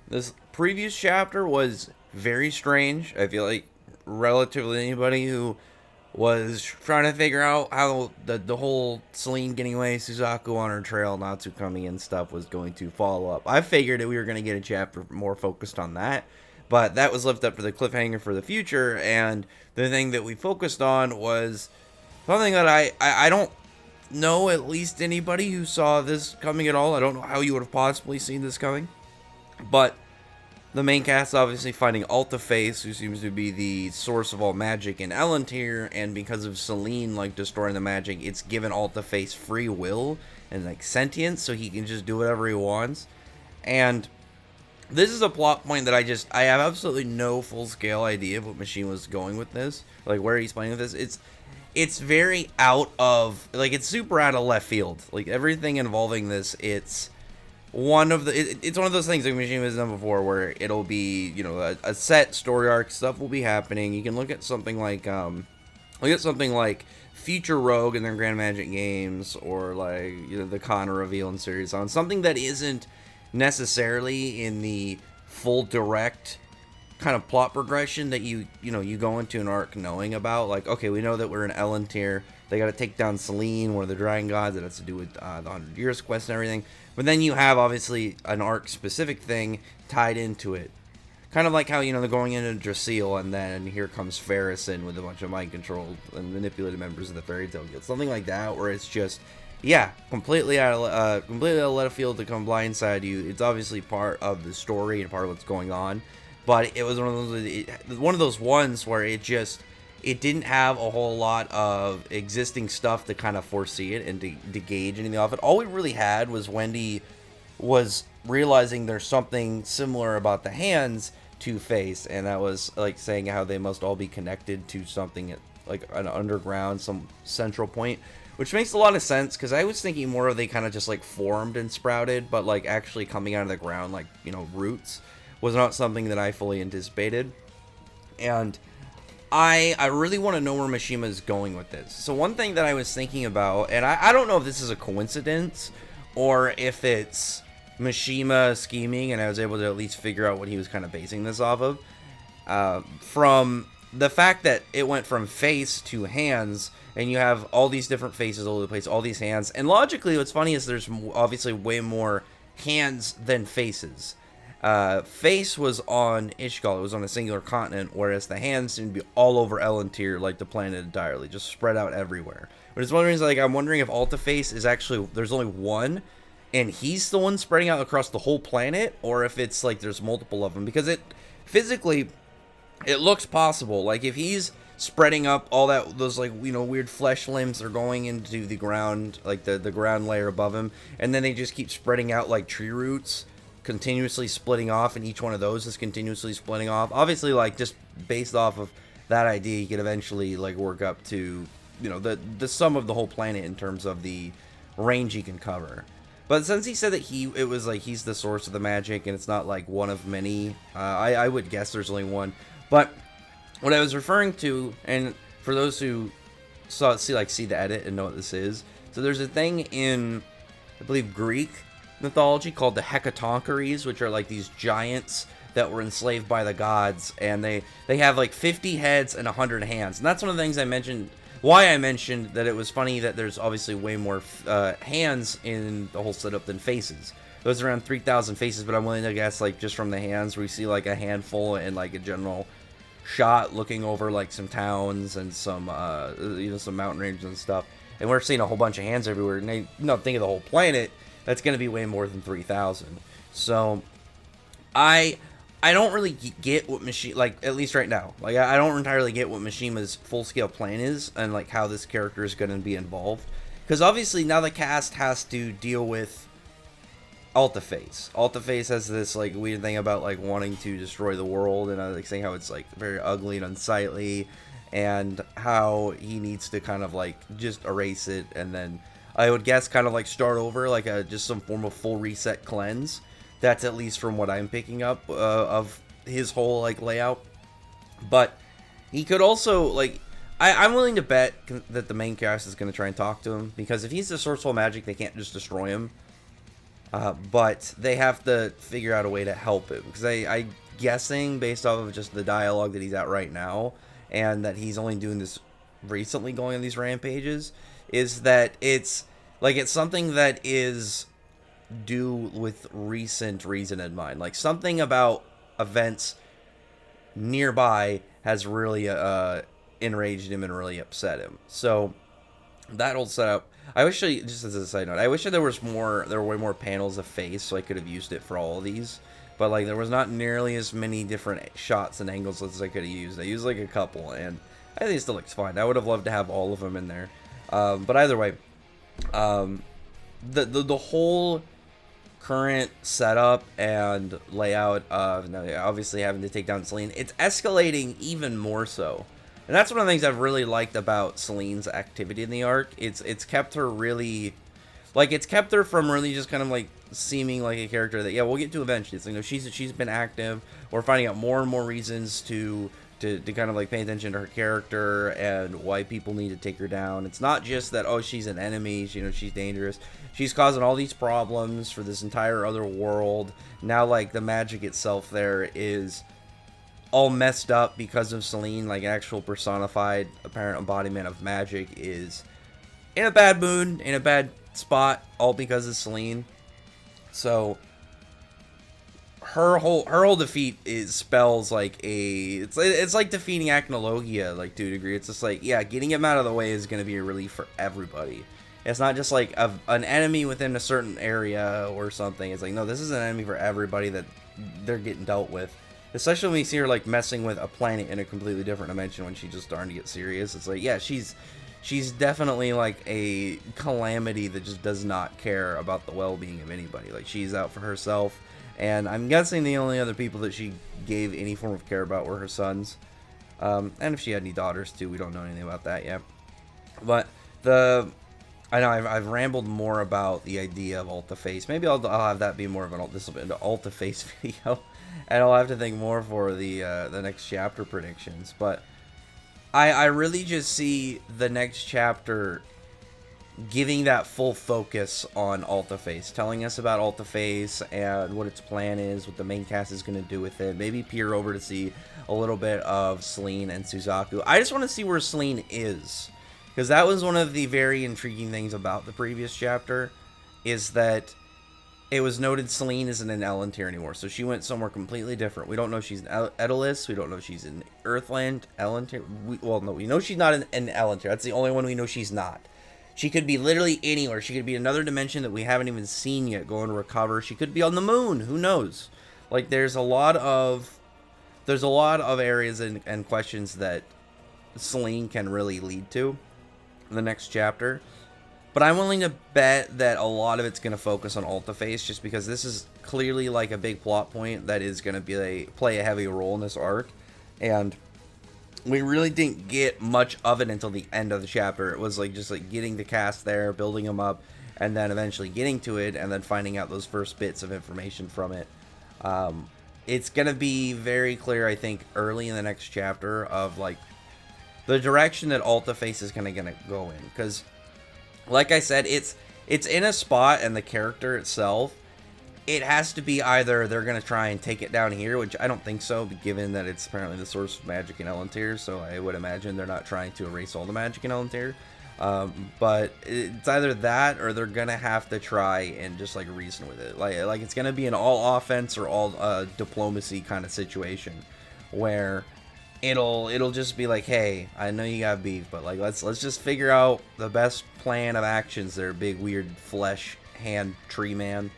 This previous chapter was very strange. I feel like relatively anybody who was trying to figure out how the whole Celine getting away, Suzaku on her trail, Natsu coming in stuff was going to follow up. I figured that we were going to get a chapter more focused on that, but that was left up for the cliffhanger for the future. And the thing that we focused on was something that I don't know at least anybody who saw this coming at all. I don't know how you would have possibly seen this coming, but the main cast obviously finding Altaface, who seems to be the source of all magic in Ellentir, and because of Celine like destroying the magic, it's given Altaface free will and like sentience, so he can just do whatever he wants. And this is a plot point that I have absolutely no full scale idea of what Machine was going with this, like where he's playing with this. It's very out of like it's super out of left field. Like everything involving this, it's one of those things like Machine has done before where it'll be, you know, a set story arc, stuff will be happening. You can look at something like Future Rogue and their Grand Magic games, or like, you know, the Connor reveal in Series on something that isn't necessarily in the full direct kind of plot progression that you go into an arc knowing about. Like, okay, we know that we're in Ellentir. They got to take down Celine, one of the Dragon Gods. That has to do with the 100 Years quest and everything. But then you have obviously an arc specific thing tied into it. Kind of like how, you know, they're going into Drasil, and then here comes Ferris in with a bunch of mind controlled and manipulated members of the Fairy Tail Guild. Something like that, where it's just, yeah, completely out of left field to come blindside you. It's obviously part of the story and part of what's going on, but it was one of those ones where it didn't have a whole lot of existing stuff to kind of foresee it and to gauge anything off it. All we really had was Wendy was realizing there's something similar about the hands to Face, and that was like saying how they must all be connected to something like an underground, some central point, which makes a lot of sense because I was thinking more of they kind of just like formed and sprouted, but like actually coming out of the ground, like, you know, roots, was not something that I fully anticipated. And I really want to know where Mishima is going with this. So one thing that I was thinking about, and I don't know if this is a coincidence or if it's Mishima scheming and I was able to at least figure out what he was kind of basing this off of, from the fact that it went from face to hands, and you have all these different faces all over the place, all these hands, and logically what's funny is there's obviously way more hands than faces. Face was on Ishgal, it was on a singular continent, whereas the hands seem to be all over Ellentir, like the planet entirely, just spread out everywhere. But it's one of the reasons, like, I'm wondering if Altaface is actually, there's only one, and he's the one spreading out across the whole planet, or if it's like there's multiple of them, because it physically it looks possible. Like if he's spreading up all that, those like, you know, weird flesh limbs are going into the ground, like the ground layer above him, and then they just keep spreading out like tree roots, continuously splitting off, and each one of those is continuously splitting off. Obviously, like, just based off of that idea, you could eventually like work up to, you know, the sum of the whole planet in terms of the range he can cover. But since he said that it was like he's the source of the magic and it's not like one of many, I would guess there's only one. But what I was referring to, and for those who see the edit and know what this is, so there's a thing in, I believe, Greek mythology called the Hecatoncheires, which are like these giants that were enslaved by the gods, and they have like 50 heads and 100 hands. And that's one of the things I mentioned, why I mentioned that it was funny that there's obviously way more hands in the whole setup than faces. There's around 3,000 faces, but I'm willing to guess, like, just from the hands, we see like a handful in like a general shot looking over like some towns and some some mountain ranges and stuff, and we're seeing a whole bunch of hands everywhere. And think of the whole planet, that's going to be way more than 3,000. So I don't really get what Mishima, like, at least right now, like, I don't entirely get what Mishima's full-scale plan is, and like how this character is going to be involved, because obviously now the cast has to deal with Altaface. Altaface has this like weird thing about like wanting to destroy the world, and I like saying how it's like very ugly and unsightly, and how he needs to kind of like just erase it, and then I would guess kind of like start over, like just some form of full reset cleanse. That's at least from what I'm picking up of his whole like layout. But he could also like, I'm willing to bet that the main cast is going to try and talk to him, because if he's the source of magic, they can't just destroy him. But they have to figure out a way to help him, because I guessing based off of just the dialogue that he's at right now, and that he's only doing this recently, going on these rampages, is that it's something that is due with recent reason in mind, like something about events nearby has really enraged him and really upset him. So that whole setup, I wish just as a side note, I wish that there were way more panels of face, so I could have used it for all of these. But like, there was not nearly as many different shots and angles as I could have used. I used like a couple, and I think it still looks fine. I would have loved to have all of them in there. But either way, the whole current setup and layout of obviously having to take down Selene, it's escalating even more so. And that's one of the things I've really liked about Selene's activity in the arc. It's kept her really, like, it's kept her from really just kind of like seeming like a character that, yeah, we'll get to eventually. It's like, no, she's been active. We're finding out more and more reasons to kind of like pay attention to her character and why people need to take her down. It's not just that, oh, she's an enemy, she's dangerous. She's causing all these problems for this entire other world. Now, like, the magic itself there is all messed up because of Selene. Like, actual personified apparent embodiment of magic is in a bad mood, in a bad spot, all because of Selene. So her whole defeat spells like it's like defeating Acnologia, like, to a degree. It's just like, yeah, getting him out of the way is going to be a relief for everybody. It's not just like an enemy within a certain area or something. It's like, no, this is an enemy for everybody that they're getting dealt with. Especially when you see her like messing with a planet in a completely different dimension when she's just starting to get serious. It's like, yeah, she's definitely like a calamity that just does not care about the well-being of anybody. Like, she's out for herself. And I'm guessing the only other people that she gave any form of care about were her sons. And if she had any daughters too, we don't know anything about that yet. But I know I've rambled more about the idea of Alta-Face. Maybe I'll have that be more of an Alta-Face video. And I'll have to think more for the next chapter predictions. But I really just see the next chapter giving that full focus on Alta-Face, telling us about Alta-Face and what its plan is, what the main cast is going to do with it. Maybe peer over to see a little bit of Selene and Suzaku. I just want to see where Selene is, because that was one of the very intriguing things about the previous chapter, is that it was noted Selene isn't in Elantir anymore, so she went somewhere completely different. We don't know if she's in Edolis. We don't know if she's in Earthland, Elantir. We know she's not in Elantir. That's the only one we know she's not. She could be literally anywhere. She could be another dimension that we haven't even seen yet, going to recover. She could be on the moon. Who knows? Like, there's a lot of areas and questions that Selene can really lead to in the next chapter. But I'm willing to bet that a lot of it's going to focus on Alta-Face, just because this is clearly like a big plot point that is going to play a heavy role in this arc. And we really didn't get much of it until the end of the chapter. It was like just like getting the cast there, building them up, and then eventually getting to it, and then finding out those first bits of information from it. It's going to be very clear, I think, early in the next chapter of like the direction that Alta-Face is kind of going to go in. Because, like I said, it's in a spot, and the character itself, it has to be either they're going to try and take it down here, which I don't think so, given that it's apparently the source of magic in Elantir, so I would imagine they're not trying to erase all the magic in Elantir. But it's either that, or they're going to have to try and just like reason with it. Like it's going to be an all offense or all diplomacy kind of situation, where it'll just be like, hey, I know you got beef, but like let's just figure out the best plan of actions there, big weird flesh hand tree man.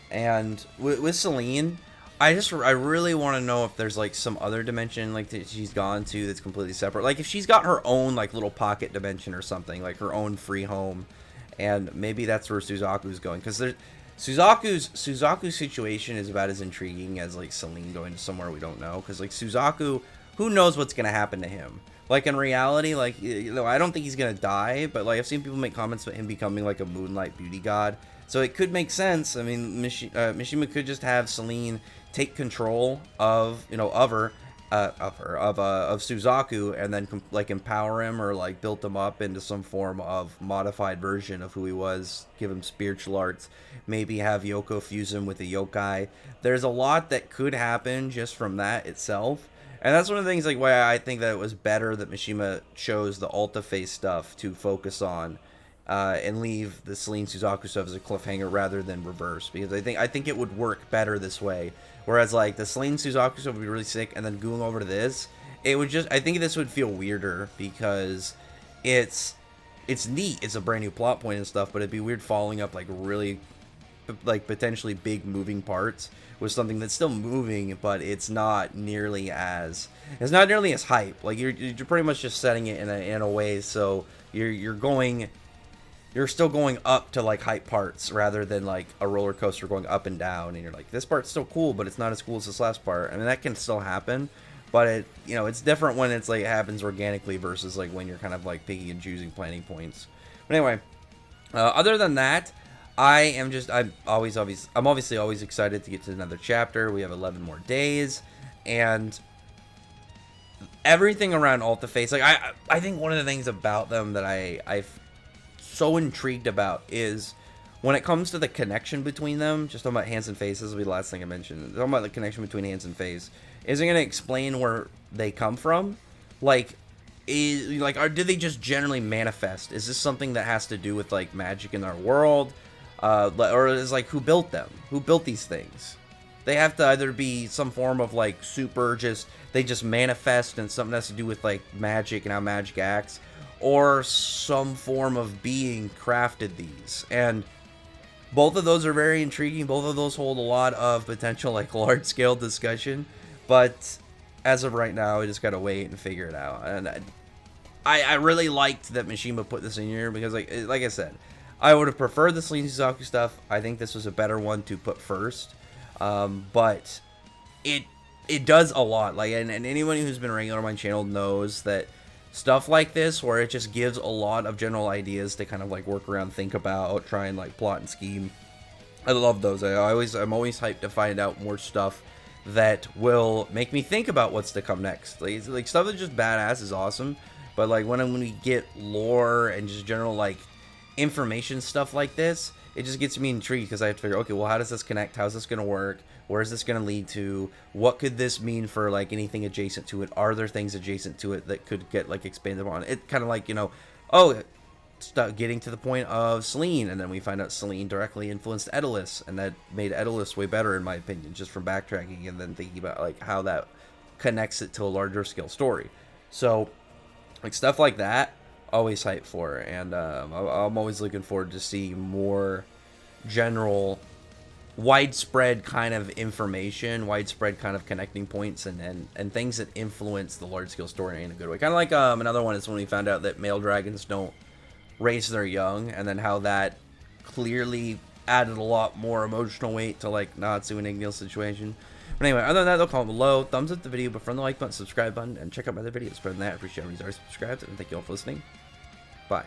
And with Selene, I really want to know if there's like some other dimension like that she's gone to that's completely separate. Like if she's got her own like little pocket dimension or something, like her own free home, and maybe that's where Suzaku's going, because Suzaku's situation is about as intriguing as like Selene going to somewhere we don't know. Because like Suzaku, who knows what's gonna happen to him? Like in reality, like, you know, I don't think he's gonna die, but like I've seen people make comments about him becoming like a moonlight beauty god. So it could make sense. I mean, Mishima could just have Selene take control of her, of Suzaku, and then like empower him or like built him up into some form of modified version of who he was, give him spiritual arts, maybe have Yoko fuse him with a yokai. There's a lot that could happen just from that itself. And that's one of the things like why I think that it was better that Mishima chose the Alta Face stuff to focus on, and leave the Selene Suzaku stuff as a cliffhanger rather than reverse, because I think it would work better this way. Whereas like the Selene Suzaku stuff would be really sick, and then going over to this, it would just, I think this would feel weirder because it's neat, it's a brand new plot point and stuff, but it'd be weird following up like really like potentially big moving parts with something that's still moving, but it's not nearly as hype. Like you're pretty much just setting it in a way so you're still going up to like hype parts rather than like a roller coaster going up and down, and you're like, this part's still cool, but it's not as cool as this last part. I mean, that can still happen, but it's different when it's like it happens organically versus like when you're kind of like picking and choosing planning points. But anyway, other than that, I'm obviously always excited to get to another chapter. We have 11 more days, and everything around Alta Face, like I think one of the things about them that I've so intrigued about is when it comes to the connection between them. Just talking about hands and face, this will be the last thing I mentioned. Talking about the connection between hands and face, is it going to explain where they come from? Like, did they just generally manifest? Is this something that has to do with like magic in our world, or is like who built them? Who built these things? They have to either be some form of like super, they just manifest, and something has to do with like magic and how magic acts, or some form of being crafted these. And both of those are very intriguing. Both of those hold a lot of potential like large scale discussion, but as of right now, I just gotta wait and figure it out. And I really liked that Mishima put this in here, because like I said, I would have preferred the Selene Suzaku stuff. I think this was a better one to put first, but it does a lot. Like, and anyone who's been regular on my channel knows that stuff like this, where it just gives a lot of general ideas to kind of like work around, think about, try and like plot and scheme. I love those. I'm always hyped to find out more stuff that will make me think about what's to come next. Like stuff that's just badass is awesome, but like when we get lore and just general like information stuff like this, it just gets me intrigued, because I have to figure, okay, well, how does this connect? How's this going to work? Where is this going to lead to? What could this mean for like anything adjacent to it? Are there things adjacent to it that could get like expanded on? It kind of like, start getting to the point of Selene, and then we find out Selene directly influenced Edelus, and that made Edelus way better in my opinion, just from backtracking and then thinking about like how that connects it to a larger scale story. So like stuff like that, always hyped for, and I'm always looking forward to seeing more general widespread kind of information, widespread kind of connecting points, and things that influence the large scale story in a good way. Kind of like another one is when we found out that male dragons don't raise their young, and then how that clearly added a lot more emotional weight to like Natsu and Ignil's situation. But anyway, other than that, though, comment below, thumbs up the video, but from the like button, subscribe button, and check out my other videos. Better than that, I appreciate everybody's already subscribed, and thank you all for listening. Bye.